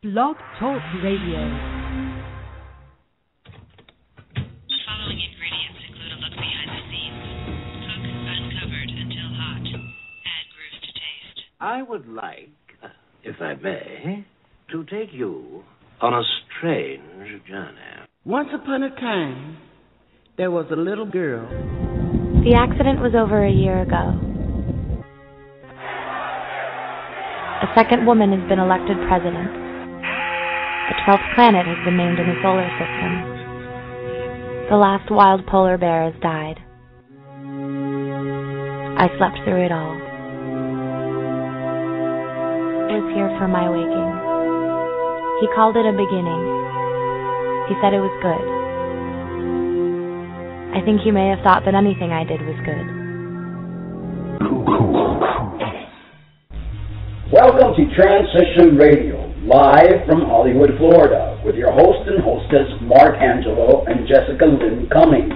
Blog Talk Radio. Following ingredients include a look behind the scenes. Cook uncovered until hot. Add grooves to taste. I would like, if I may, to take you on a strange journey. Once upon a time, there was a little girl. The accident was over a year ago. A second woman has been elected president. The 12th planet has been named in the solar system. The last wild polar bear has died. I slept through it all. I was here for my waking. He called it a beginning. He said it was good. I think he may have thought that anything I did was good. Welcome to Transition Radio, live from Hollywood, Florida, with your host and hostess, Mark Angelo and Jessica Lam Cummings.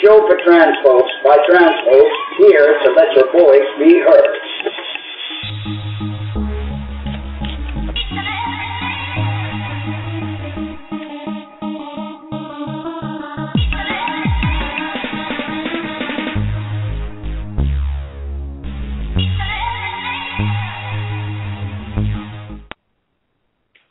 Show for trans folks, by trans folks, here to let your voice be heard.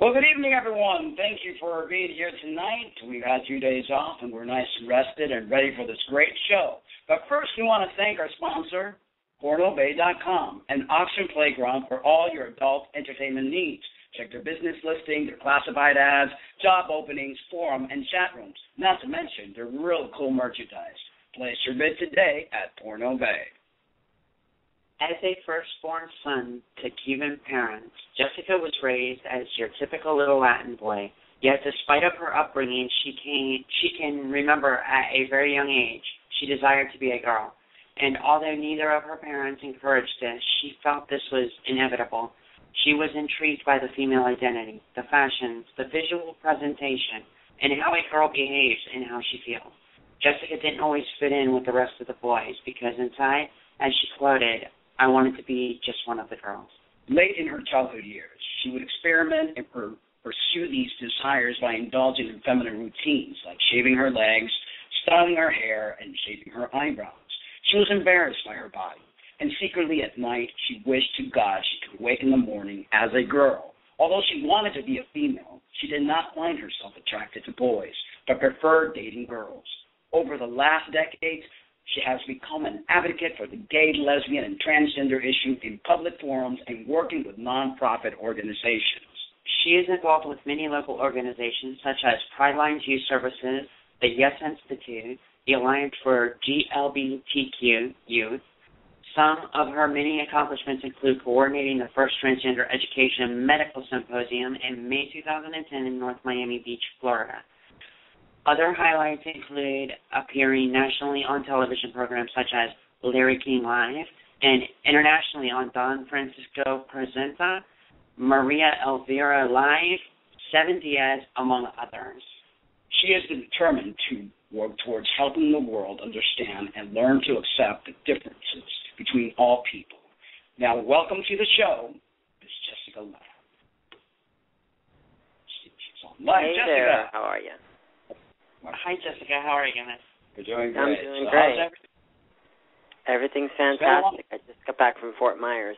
Well, good evening, everyone. Thank you for being here tonight. We've had 2 days off, and we're nice and rested and ready for this great show. But first, we want to thank our sponsor, PornoBay.com, an auction playground for all your adult entertainment needs. Check their business listing, their classified ads, job openings, forum, and chat rooms. Not to mention their real cool merchandise. Place your bid today at Porno Bay. As a firstborn son to Cuban parents, Jessica was raised as your typical little Latin boy. Yet, despite of her upbringing, she can remember at a very young age she desired to be a girl. And although neither of her parents encouraged this, she felt this was inevitable. She was intrigued by the female identity, the fashions, the visual presentation, and how a girl behaves and how she feels. Jessica didn't always fit in with the rest of the boys because inside, as she quoted, I wanted to be just one of the girls. Late in her childhood years, she would experiment and pursue these desires by indulging in feminine routines like shaving her legs, styling her hair, and shaping her eyebrows. She was embarrassed by her body, and secretly at night she wished to God she could wake in the morning as a girl. Although she wanted to be a female, she did not find herself attracted to boys, but preferred dating girls. Over the last decades, she has become an advocate for the gay, lesbian, and transgender issue in public forums and working with nonprofit organizations. She is involved with many local organizations such as Pride Lines Youth Services, the Yes Institute, the Alliance for GLBTQ Youth. Some of her many accomplishments include coordinating the first transgender education medical symposium in May 2010 in North Miami Beach, Florida. Other highlights include appearing nationally on television programs such as Larry King Live and internationally on Don Francisco Presenta, Maria Elvira Live, Seven Diaz, among others. She is determined to work towards helping the world understand and learn to accept the differences between all people. Now, welcome to the show, Ms. Jessica Lam. She's on live. Hey Jessica. there, how are you? Hi, Jessica. How are you, guys? We're doing great. I'm doing so great. How's Everything's fantastic. I just got back from Fort Myers.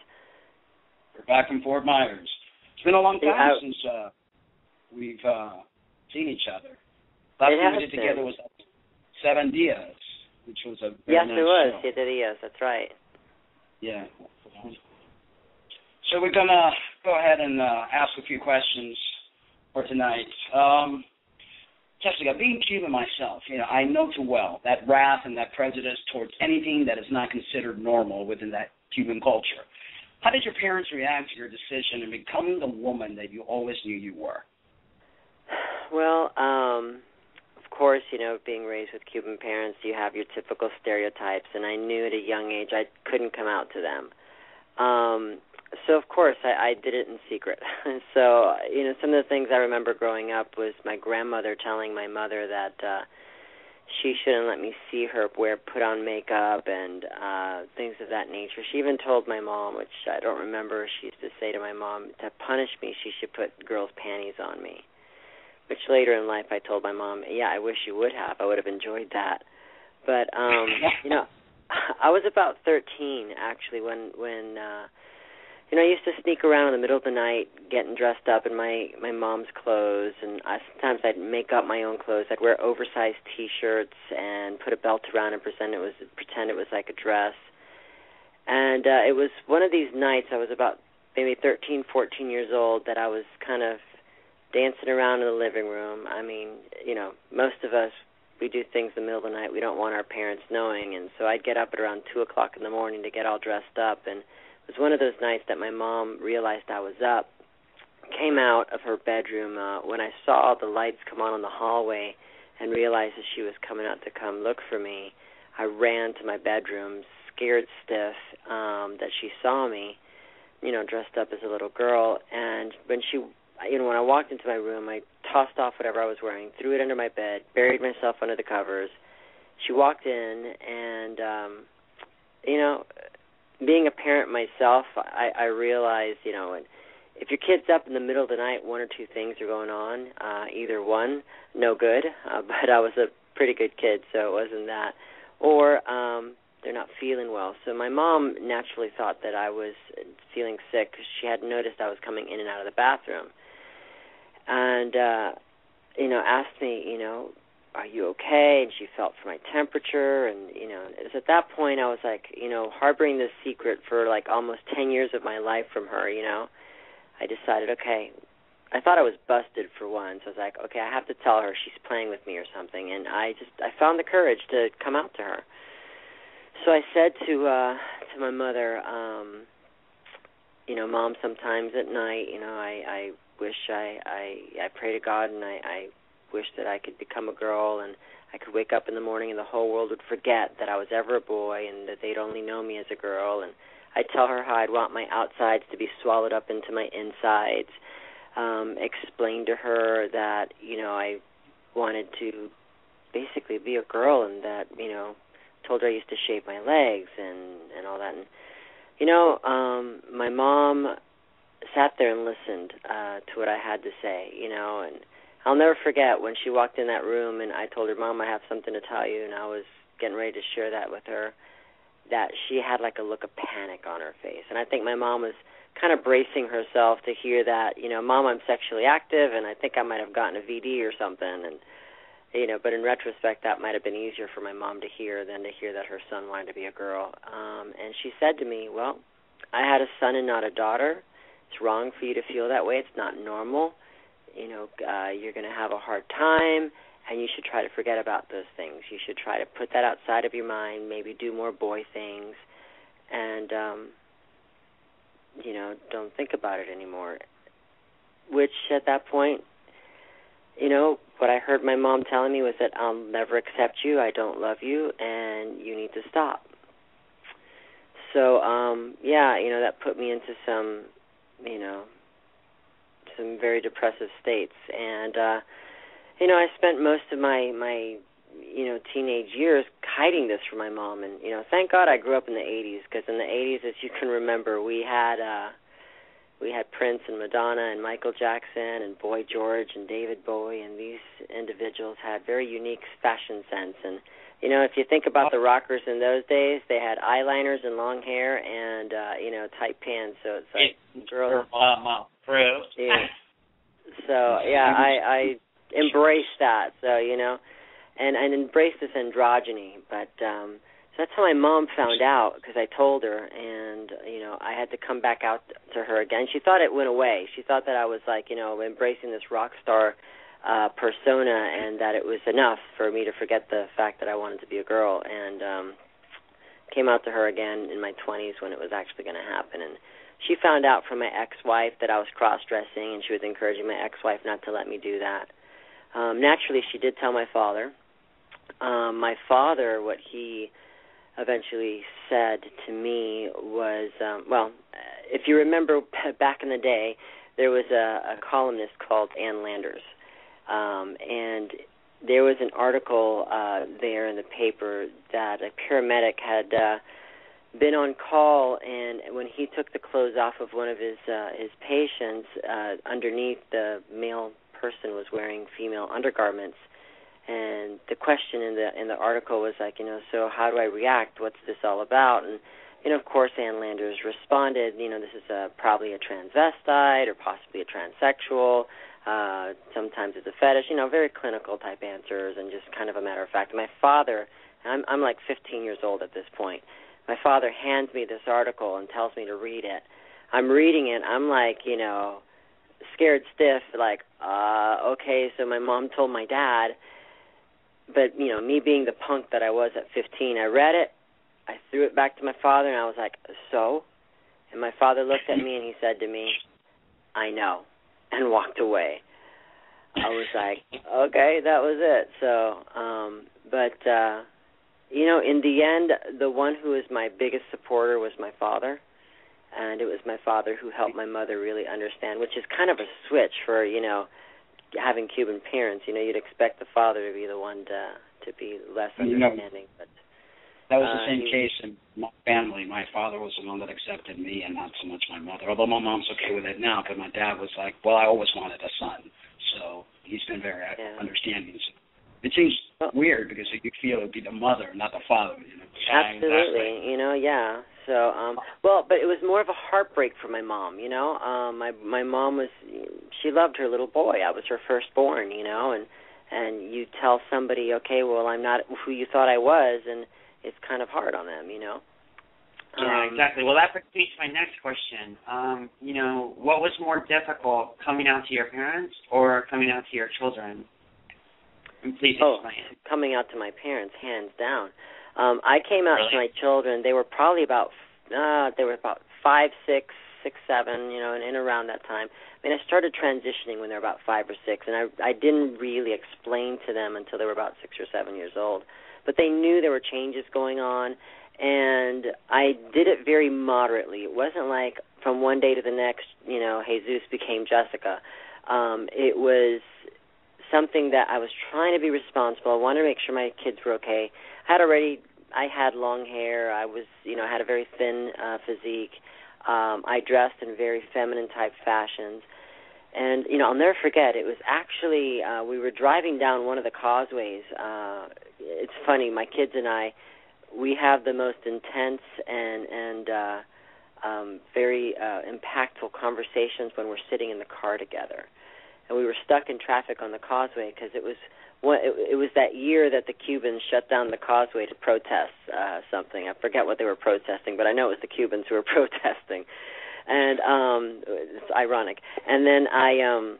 We're back from Fort Myers. It's been a long time since we've seen each other. Last thing we did together was Seven Diaz, which was a very nice it was. show. Siete Diaz, that's right. Yeah. So we're going to go ahead and ask a few questions for tonight. Jessica, being Cuban myself, I know too well that wrath and that prejudice towards anything that is not considered normal within that Cuban culture. How did your parents react to your decision in becoming the woman that you always knew you were? Well, of course, being raised with Cuban parents, you have your typical stereotypes, and I knew at a young age I couldn't come out to them. So, of course, I did it in secret. So, some of the things I remember growing up was my grandmother telling my mother that she shouldn't let me see her put on makeup and things of that nature. She even told my mom, which I don't remember, she used to say to my mom, to punish me, she should put girls' panties on me. Which later in life I told my mom, yeah, I wish you would have. I would have enjoyed that. But, I was about 13, actually, when I used to sneak around in the middle of the night getting dressed up in my mom's clothes, and sometimes I'd make up my own clothes. I'd wear oversized T-shirts and put a belt around and pretend it was like a dress. And it was one of these nights, I was about maybe 13, 14 years old, that I was kind of dancing around in the living room. I mean, most of us, we do things in the middle of the night we don't want our parents knowing, and so I'd get up at around 2 o'clock in the morning to get all dressed up, and it was one of those nights that my mom realized I was up, came out of her bedroom when I saw the lights come on in the hallway and realized that she was coming out to come look for me. I ran to my bedroom, scared stiff that she saw me, dressed up as a little girl, and when I walked into my room, I tossed off whatever I was wearing, threw it under my bed, buried myself under the covers. She walked in, and, being a parent myself, I realized, if your kid's up in the middle of the night, one or two things are going on. Either one, no good, but I was a pretty good kid, so it wasn't that. Or they're not feeling well. So my mom naturally thought that I was feeling sick because she had noticed I was coming in and out of the bathroom. And, asked me, are you okay? And she felt for my temperature. And, it was at that point I was like, harboring this secret for like almost 10 years of my life from her, I decided, okay, I thought I was busted for one. So I was like, okay, I have to tell her she's playing with me or something. And I found the courage to come out to her. So I said to my mother, Mom, sometimes at night, I wish I pray to God, and I wish that I could become a girl, and I could wake up in the morning and the whole world would forget that I was ever a boy and that they'd only know me as a girl. And I'd tell her how I'd want my outsides to be swallowed up into my insides, explain to her that, I wanted to basically be a girl, and that, told her I used to shave my legs and all that. And, my mom sat there and listened to what I had to say, and I'll never forget when she walked in that room and I told her, Mom, I have something to tell you, and I was getting ready to share that with her, that she had like a look of panic on her face. And I think my mom was kind of bracing herself to hear that, Mom, I'm sexually active, and I think I might have gotten a VD or something, and but in retrospect, that might have been easier for my mom to hear than to hear that her son wanted to be a girl. And she said to me, well, I had a son and not a daughter. It's wrong for you to feel that way. It's not normal. You're going to have a hard time, and you should try to forget about those things. You should try to put that outside of your mind, maybe do more boy things, and, don't think about it anymore. Which, at that point, what I heard my mom telling me was that I'll never accept you, I don't love you, and you need to stop. So, that put me into some very depressive states. And, I spent most of my teenage years hiding this from my mom. And, thank God I grew up in the 80s, because in the 80s, as you can remember, we had Prince and Madonna and Michael Jackson and Boy George and David Bowie, and these individuals had very unique fashion sense. And, if you think about the rockers in those days, they had eyeliners and long hair and, tight pants. So it's like girls. Yeah. So, I embraced that. So, and embraced this androgyny. But so that's how my mom found out, because I told her, and, I had to come back out to her again. She thought it went away. She thought that I was like, embracing this rock star persona, and that it was enough for me to forget the fact that I wanted to be a girl. And came out to her again in my 20s when it was actually going to happen. And she found out from my ex-wife that I was cross-dressing, and she was encouraging my ex-wife not to let me do that. Naturally, she did tell my father. My father, what he eventually said to me was, if you remember back in the day, there was a columnist called Ann Landers, and there was an article there in the paper that a paramedic had been on call, and when he took the clothes off of one of his patients, underneath the male person was wearing female undergarments. And the question in the article was like, so how do I react? What's this all about? And of course, Ann Landers responded, this is probably a transvestite or possibly a transsexual. Sometimes it's a fetish. Very clinical type answers and just kind of a matter of fact. My father, I'm like 15 years old at this point. My father hands me this article and tells me to read it. I'm reading it. I'm like, scared stiff. Like, okay. So my mom told my dad. But, me being the punk that I was at 15, I read it, I threw it back to my father, and I was like, so? And my father looked at me, and he said to me, I know, and walked away. I was like, okay, that was it. So, in the end, the one who is my biggest supporter was my father, and it was my father who helped my mother really understand, which is kind of a switch for, having Cuban parents. You'd expect the father to be the one to be less understanding. But that was the same case in my family. My father was the one that accepted me and not so much my mother, although my mom's okay with it now, but my dad was like, well, I always wanted a son. So he's been very understanding. It seems weird because you feel it would be the mother, not the father. Absolutely. Yeah. So, but it was more of a heartbreak for my mom, My mom she loved her little boy. I was her firstborn, and you tell somebody, okay, well, I'm not who you thought I was, and it's kind of hard on them, Yeah, exactly. Well, that brings me to my next question. What was more difficult, coming out to your parents or coming out to your children? And please explain. Coming out to my parents, hands down. I came out to my children. They were probably about 5, 6, 7, and in around that time. I mean, I started transitioning when they were about 5 or 6, and I didn't really explain to them until they were about 6 or 7 years old. But they knew there were changes going on, and I did it very moderately. It wasn't like from one day to the next, Jesus became Jessica. It was something that I was trying to be responsible. I wanted to make sure my kids were okay. I had long hair. I was, I had a very thin physique. I dressed in very feminine type fashions. And, I'll never forget, it was actually, we were driving down one of the causeways. It's funny, my kids and I, we have the most intense and very impactful conversations when we're sitting in the car together. And we were stuck in traffic on the causeway because it was that year that the Cubans shut down the causeway to protest something. I forget what they were protesting, but I know it was the Cubans who were protesting. And it's ironic. And then I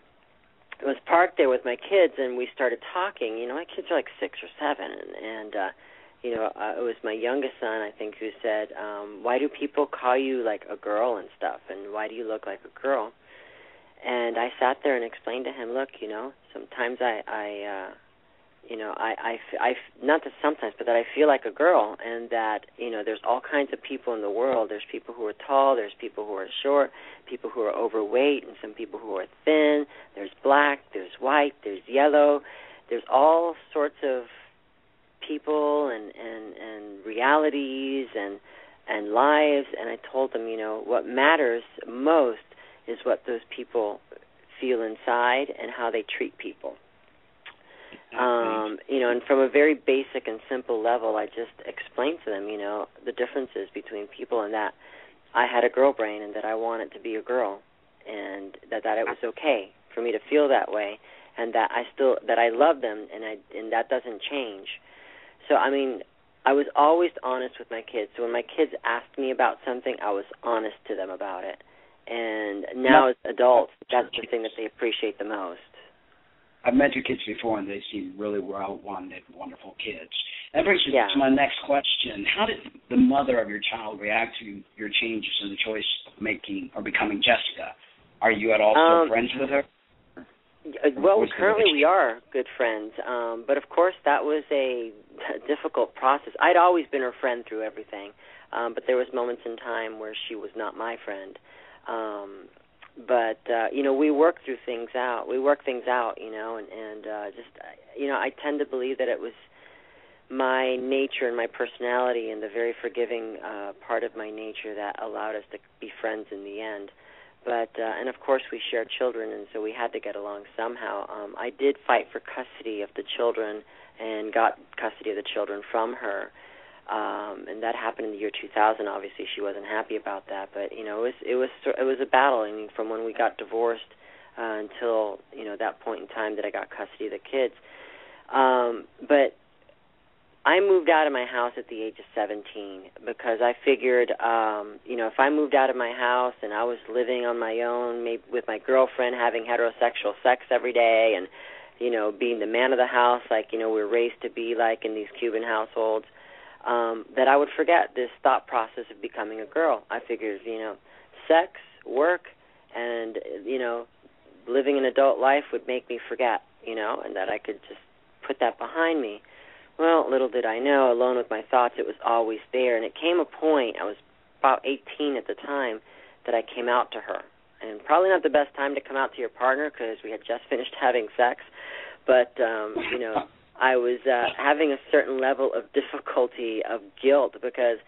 was parked there with my kids, and we started talking. My kids are like 6 or 7, and it was my youngest son, I think, who said, why do people call you like a girl and stuff, and why do you look like a girl? And I sat there and explained to him, look, sometimes I not that sometimes, but that I feel like a girl, and that, there's all kinds of people in the world. There's people who are tall, there's people who are short, people who are overweight, and some people who are thin. There's black, there's white, there's yellow. There's all sorts of people and realities and lives. And I told them, what matters most is what those people feel inside and how they treat people. And from a very basic and simple level, I just explained to them, the differences between people, and that I had a girl brain and that I wanted to be a girl, and that it was okay for me to feel that way, and that I love them, and that doesn't change. So, I was always honest with my kids. So when my kids asked me about something, I was honest to them about it. And now as adults, that's the thing that they appreciate the most. I've met your kids before, and they seem really well-wanted, wonderful kids. That brings me to my next question. How did the mother of your child react to your changes in the choice of making or becoming Jessica? Are you at all still friends with her? Well, currently we are good friends, but of course that was a difficult process. I'd always been her friend through everything, but there was moments in time where she was not my friend. But we work through things out. We work things out, and I tend to believe that it was my nature and my personality and the very forgiving part of my nature that allowed us to be friends in the end. But and of course we shared children, and so we had to get along somehow. I did fight for custody of the children and got custody of the children from her, and that happened in the year 2000. Obviously, she wasn't happy about that, but it was a battle. I mean, from when we got divorced until that point in time that I got custody of the kids. But I moved out of my house at the age of 17 because I figured, if I moved out of my house and I was living on my own, maybe with my girlfriend, having heterosexual sex every day, and being the man of the house, like we're raised to be like in these Cuban households, that I would forget this thought process of becoming a girl. I figured, sex, work, and living an adult life would make me forget, and that I could just put that behind me. Well, little did I know, alone with my thoughts, it was always there. And it came a point, I was about 18 at the time, that I came out to her. And probably not the best time to come out to your partner because we had just finished having sex. But, I was having a certain level of difficulty, of guilt, because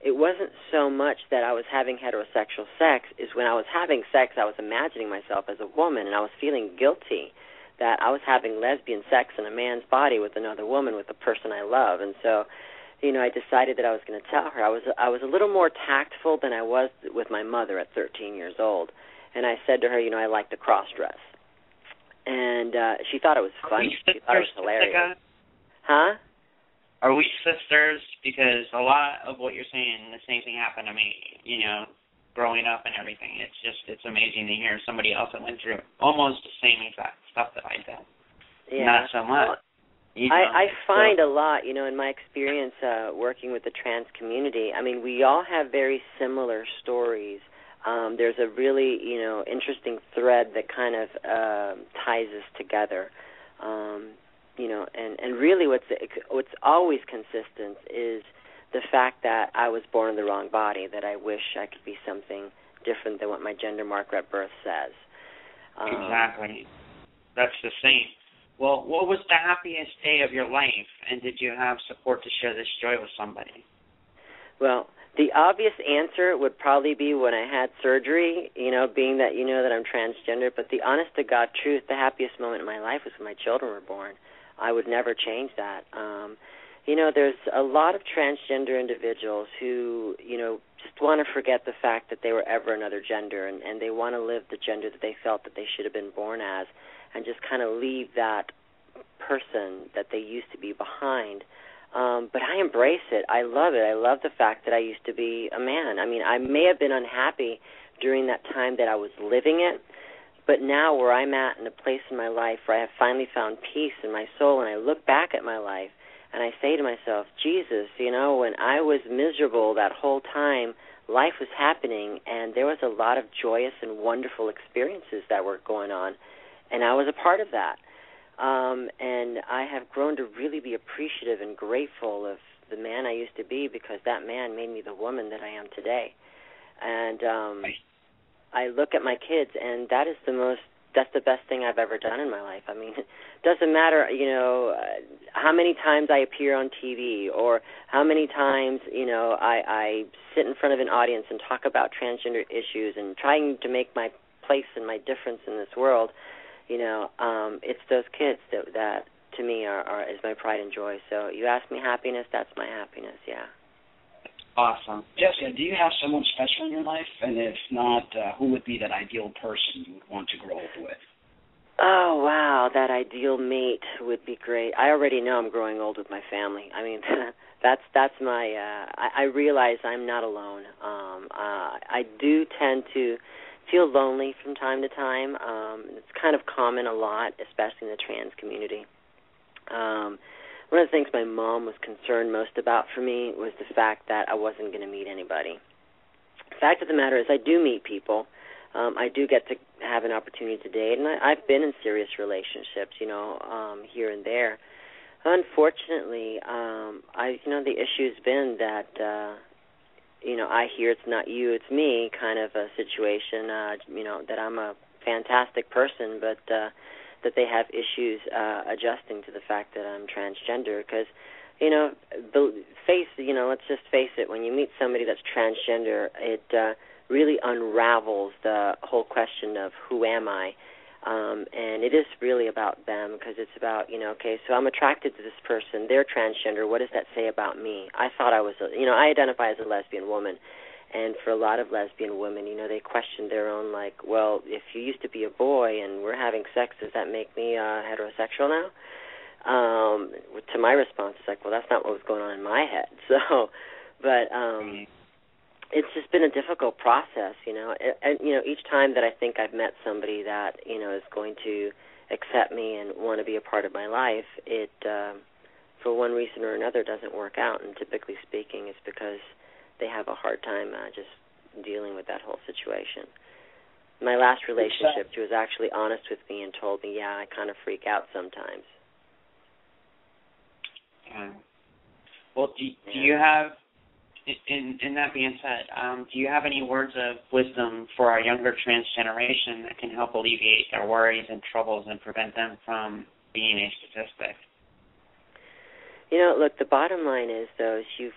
it wasn't so much that I was having heterosexual sex. Is when I was having sex, I was imagining myself as a woman, and I was feeling guilty that I was having lesbian sex in a man's body with another woman, with the person I love. And so, I decided that I was going to tell her. I was a little more tactful than I was with my mother at 13 years old. And I said to her, I like to cross-dress. And she thought it was funny. She thought it was hilarious. Jessica? Huh? Are we sisters? Because a lot of what you're saying, the same thing happened to me, growing up and everything. It's amazing to hear somebody else that went through almost the same exact stuff that I did. Yeah. Not so much. I find a lot, in my experience working with the trans community, I mean, we all have very similar stories. There's a really, interesting thread that kind of ties us together. And really what's always consistent is the fact that I was born in the wrong body, that I wish I could be something different than what my gender marker at birth says. Exactly. That's the same. Well, what was the happiest day of your life, and did you have support to share this joy with somebody? Well, the obvious answer would probably be when I had surgery, being that that I'm transgender, but the honest-to-God truth, the happiest moment in my life was when my children were born. I would never change that. There's a lot of transgender individuals who, just want to forget the fact that they were ever another gender, and they want to live the gender that they felt that they should have been born as, and just kind of leave that person that they used to be behind. But I embrace it. I love it. I love the fact that I used to be a man. I mean, I may have been unhappy during that time that I was living it, but now where I'm at in a place in my life where I have finally found peace in my soul, and I look back at my life, and I say to myself, Jesus, when I was miserable that whole time, life was happening, and there was a lot of joyous and wonderful experiences that were going on, and I was a part of that. And I have grown to really be appreciative and grateful of the man I used to be, because that man made me the woman that I am today. And I look at my kids, and that's the best thing I've ever done in my life. I mean, it doesn't matter, how many times I appear on TV, or how many times, I sit in front of an audience and talk about transgender issues and trying to make my place and my difference in this world. It's those kids that to me is my pride and joy. So you ask me happiness, that's my happiness, yeah. Awesome. Jessica, do you have someone special in your life? And if not, who would be that ideal person you would want to grow up with? Oh, wow, that ideal mate would be great. I already know I'm growing old with my family. I mean, that's my, I realize I'm not alone. I do tend to feel lonely from time to time. It's kind of common a lot, especially in the trans community. One of the things my mom was concerned most about for me was the fact that I wasn't going to meet anybody. The fact of the matter is I do meet people. I do get to have an opportunity to date, and I've been in serious relationships, here and there. Unfortunately, the issue's been that I hear it's not you, it's me kind of a situation, that I'm a fantastic person, but that they have issues adjusting to the fact that I'm transgender. Because, let's just face it, when you meet somebody that's transgender, it really unravels the whole question of who am I. And it is really about them, because it's about, okay, so I'm attracted to this person. They're transgender. What does that say about me? I thought I was, I identify as a lesbian woman. And for a lot of lesbian women, they question their own, like, well, if you used to be a boy and we're having sex, does that make me heterosexual now? To my response, it's like, well, that's not what was going on in my head. So, but it's just been a difficult process, And each time that I think I've met somebody that, is going to accept me and want to be a part of my life, it, for one reason or another, doesn't work out. And typically speaking, it's because they have a hard time just dealing with that whole situation. My last relationship, she was actually honest with me and told me, I kind of freak out sometimes. Well, do you have, in that being said, do you have any words of wisdom for our younger trans generation that can help alleviate their worries and troubles and prevent them from being a statistic? Look, the bottom line is, though, is you've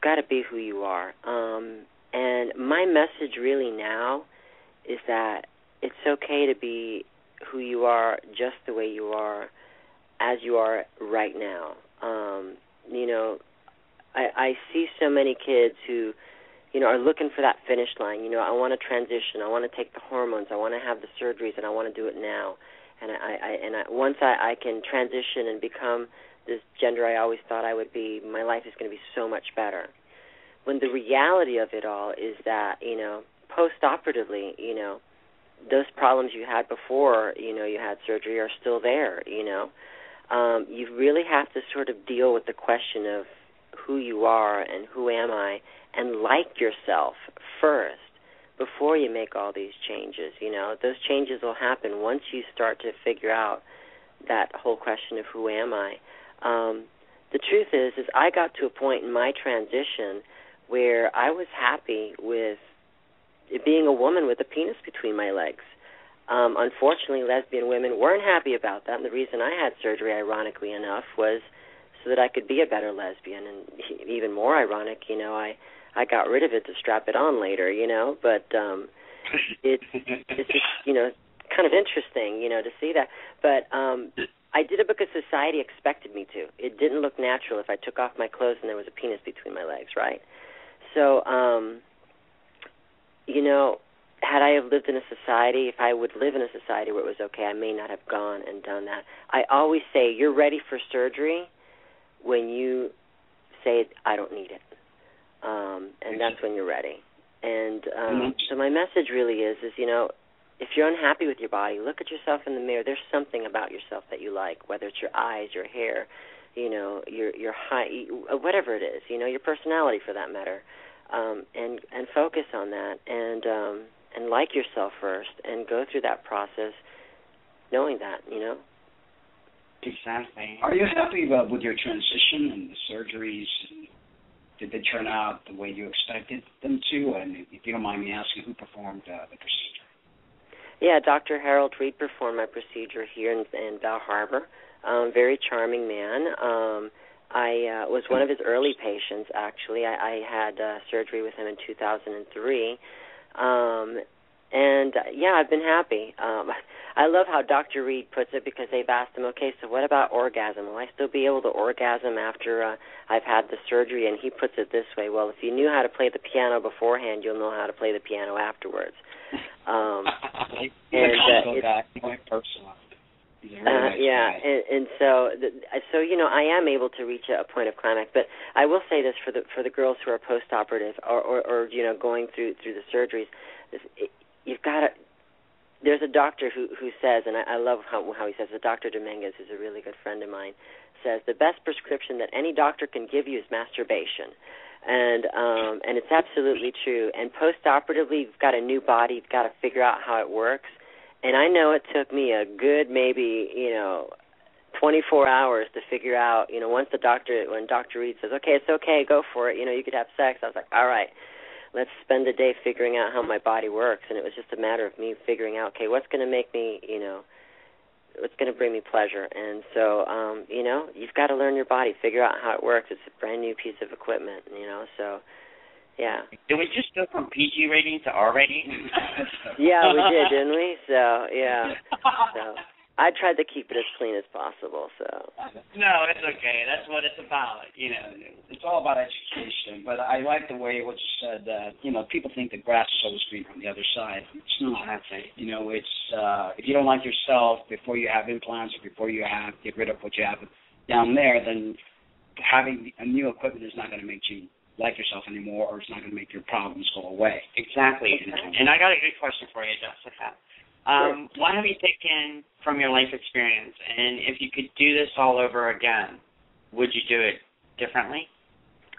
got to be who you are. And my message really now is that it's okay to be who you are, just the way you are, as you are right now. I see so many kids who, are looking for that finish line. I want to transition. I want to take the hormones. I want to have the surgeries, and I want to do it now. And once I can transition and become this gender I always thought I would be, my life is going to be so much better. When the reality of it all is that, post-operatively, those problems you had before, you had surgery are still there, You really have to sort of deal with the question of who you are and who am I, and like yourself first before you make all these changes. Those changes will happen once you start to figure out that whole question of who am I. The truth is I got to a point in my transition where I was happy with being a woman with a penis between my legs. Unfortunately, lesbian women weren't happy about that, and the reason I had surgery, ironically enough, was so that I could be a better lesbian. And even more ironic, I got rid of it to strap it on later, but it's just, kind of interesting, to see that. But I did it because society expected me to. It didn't look natural if I took off my clothes and there was a penis between my legs, right? So, had I have lived in a society, if I would live in a society where it was okay, I may not have gone and done that. I always say, you're ready for surgery when you say, I don't need it. And that's when you're ready. And so my message really is, if you're unhappy with your body, look at yourself in the mirror. There's something about yourself that you like, whether it's your eyes, your hair, your height, whatever it is, your personality for that matter. And focus on that and like yourself first and go through that process knowing that, Exactly. Are you happy with your transition and the surgeries? Did they turn out the way you expected them to? And if you don't mind me asking, who performed the procedure? Yeah, Dr. Harold Reed performed my procedure here in Bell Harbor. Very charming man. I was one of his early patients, actually. I had surgery with him in 2003. I've been happy. I love how Dr. Reed puts it, because they've asked him, okay, so what about orgasm? Will I still be able to orgasm after I've had the surgery? And he puts it this way, well, if you knew how to play the piano beforehand, you'll know how to play the piano afterwards. I am able to reach a point of climax. But I will say this for the girls who are post-operative or going through the surgeries, you've got to. There's a doctor who says, and I love how he says, Dr. Dominguez, who's a really good friend of mine, says the best prescription that any doctor can give you is masturbation. And it's absolutely true. And post-operatively, you've got a new body. You've got to figure out how it works. And I know it took me a good maybe, 24 hours to figure out, when Dr. Reed says, okay, it's okay, go for it, you could have sex, I was like, all right, let's spend a day figuring out how my body works. And it was just a matter of me figuring out, okay, what's going to make me, what's going to bring me pleasure. And so, you've got to learn your body, figure out how it works. It's a brand new piece of equipment, so, yeah. Did we just go from PG rating to R rating? Yeah, we did, didn't we? So, yeah. So I tried to keep it as clean as possible, so. No, it's okay. That's what it's about. It's all about education. But I like the way what you said that, people think the grass is always green on the other side. It's not. It's if you don't like yourself before you have implants or before you get rid of what you have down there, then having a new equipment is not going to make you like yourself anymore, or it's not going to make your problems go away. Exactly. And I got a good question for you, Jessica. Sure. What have you taken from your life experience? And if you could do this all over again, would you do it differently?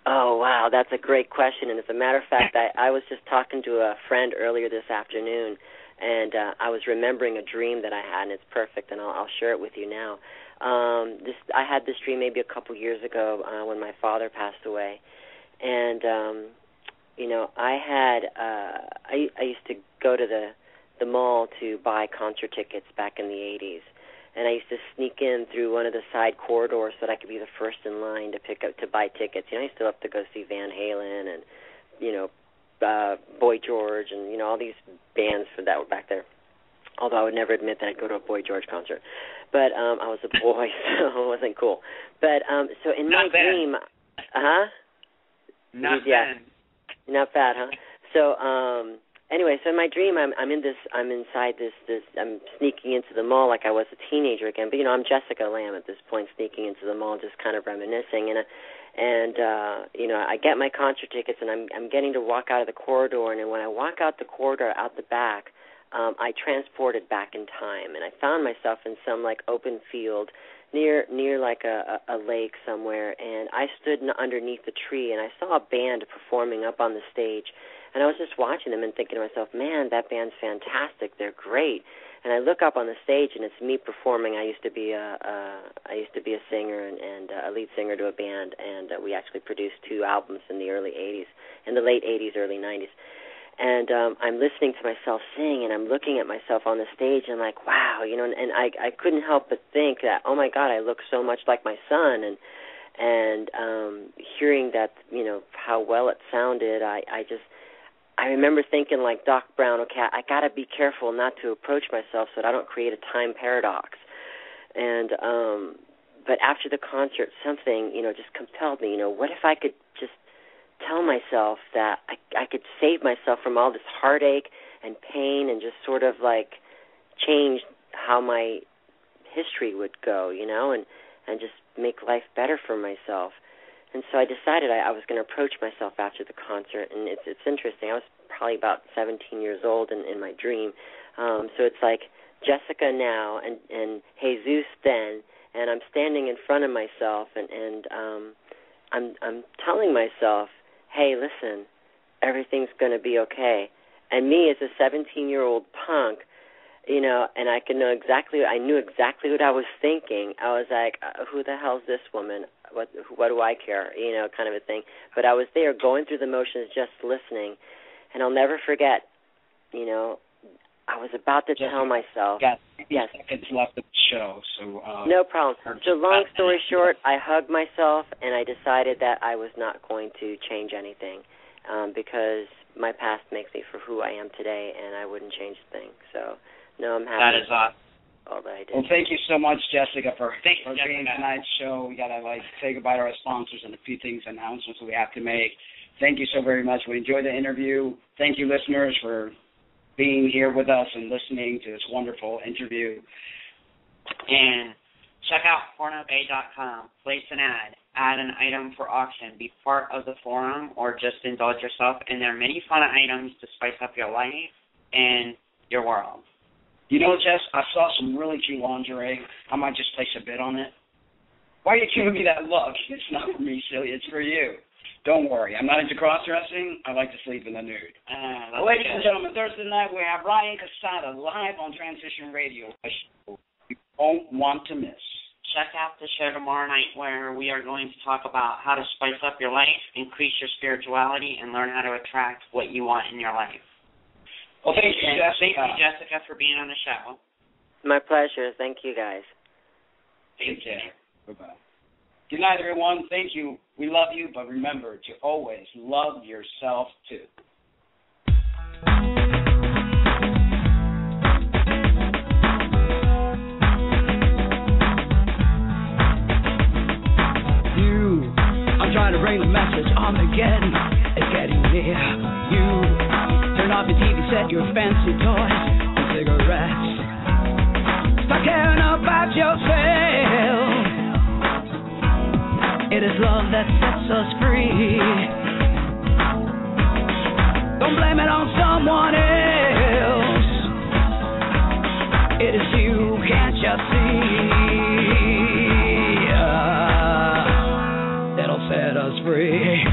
Oh, wow, that's a great question. And as a matter of fact, I was just talking to a friend earlier this afternoon, and I was remembering a dream that I had, and it's perfect, and I'll share it with you now. I had this dream maybe a couple years ago when my father passed away. And, I used to go to the mall to buy concert tickets back in the 80s. And I used to sneak in through one of the side corridors so that I could be the first in line to buy tickets. I used to love to go see Van Halen and, Boy George and, all these bands that were back there. Although I would never admit that I'd go to a Boy George concert. But I was a boy, so it wasn't cool. But so in my dream... Not bad. Not bad, huh? So, anyway, so in my dream, I'm inside this, I'm sneaking into the mall like I was a teenager again. But I'm Jessica Lam at this point, sneaking into the mall, just kind of reminiscing. And I get my concert tickets, and I'm getting to walk out of the corridor. And then when I walk out the corridor, out the back, I transported back in time, and I found myself in some like open field near like a lake somewhere, and I stood underneath the tree, and I saw a band performing up on the stage, and I was just watching them and thinking to myself, man, that band's fantastic, they're great. And I look up on the stage, and it's me performing. I used to be a singer and a lead singer to a band, and we actually produced 2 albums in the late 80s, early 90s. And I'm listening to myself sing, and I'm looking at myself on the stage, and I'm like, wow, and I couldn't help but think that, oh, my God, I look so much like my son. And hearing that, how well it sounded, I remember thinking like Doc Brown, okay, I got to be careful not to approach myself so that I don't create a time paradox. And but after the concert, something, just compelled me, what if I could just tell myself that I could save myself from all this heartache and pain and just sort of like change how my history would go, and just make life better for myself. And so I decided I was going to approach myself after the concert, and it's interesting. I was probably about 17 years old in my dream. So it's like Jessica now and Jesus then, and I'm standing in front of myself, and I'm telling myself, hey, listen, everything's going to be okay. And me as a 17-year-old punk, and I knew exactly what I was thinking. I was like, who the hell's this woman? What do I care? Kind of a thing. But I was there going through the motions, just listening. And I'll never forget, I was about to tell myself. Yes. Seconds left of the show. So, no problem. So long story short, I hugged myself, and I decided that I was not going to change anything because my past makes me for who I am today, and I wouldn't change a thing. So, no, I'm happy. That is awesome. All that I did. Well, thank you so much, Jessica, for Jessica. being tonight's show. We got to say goodbye to our sponsors and a few things, announcements that we have to make. Thank you so very much. We enjoyed the interview. Thank you, listeners, for being here with us and listening to this wonderful interview. And check out pornobay.com. Place an ad. Add an item for auction. Be part of the forum or just indulge yourself. And there are many fun items to spice up your life and your world. Jess, I saw some really cute lingerie. I might just place a bid on it. Why are you giving me that look? It's not for me, silly. It's for you. Don't worry. I'm not into cross-dressing. I like to sleep in the nude. Ladies and gentlemen, Thursday night we have Ryan Casada live on Transition Radio. A show you won't want to miss. check out the show tomorrow night where we are going to talk about how to spice up your life, increase your spirituality, and learn how to attract what you want in your life. Well, thank you, Jessica. Thank you, Jessica, for being on the show. My pleasure. Thank you, guys. Take care. Bye-bye. Good night, everyone. Thank you. We love you, but remember to always love yourself, too. I'm trying to bring the message Armageddon. It's getting near. You turn off your TV, set your fancy toys and cigarettes. Start caring about yourself. It is love that sets us free. Don't blame it on someone else. It is you, can't you see? That'll set us free.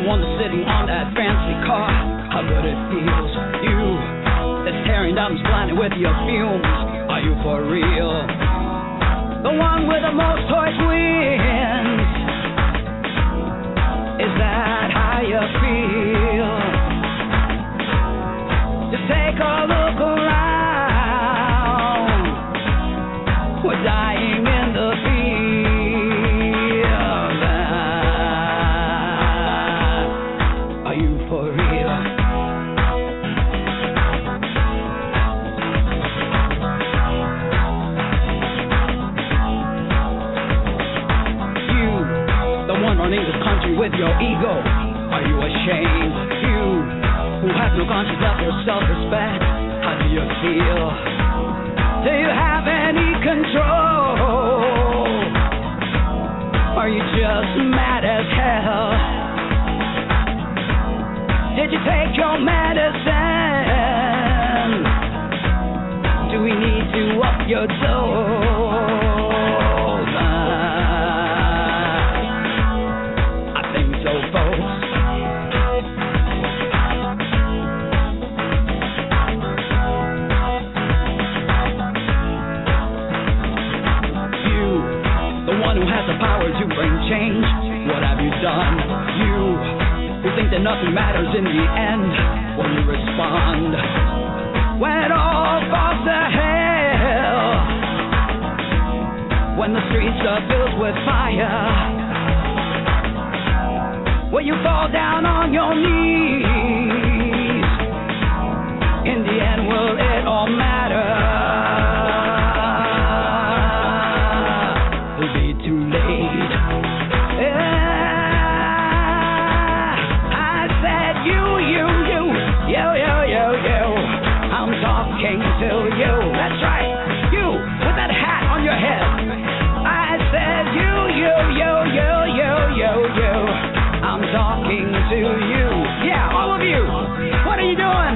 One that's sitting on that fancy car, how good it feels. You that's tearing down this planet with your fumes, are you for real? The one with the most toys wins. Is that how you feel? Just take a look around. We're dying in the field. Running this country with your ego, are you ashamed? You who have no conscience left or self-respect, how do you feel? Do you have any control? Are you just mad as hell? Did you take your medicine? Do we need to up your dose? The power to bring change. What have you done? You who think that nothing matters in the end when you respond. When it all falls to hell, when the streets are filled with fire, will you fall down on your knees? In the end, will it all matter? To you, that's right, you with that hat on your head. I said you. I'm talking to you. Yeah, all of you. What are you doing?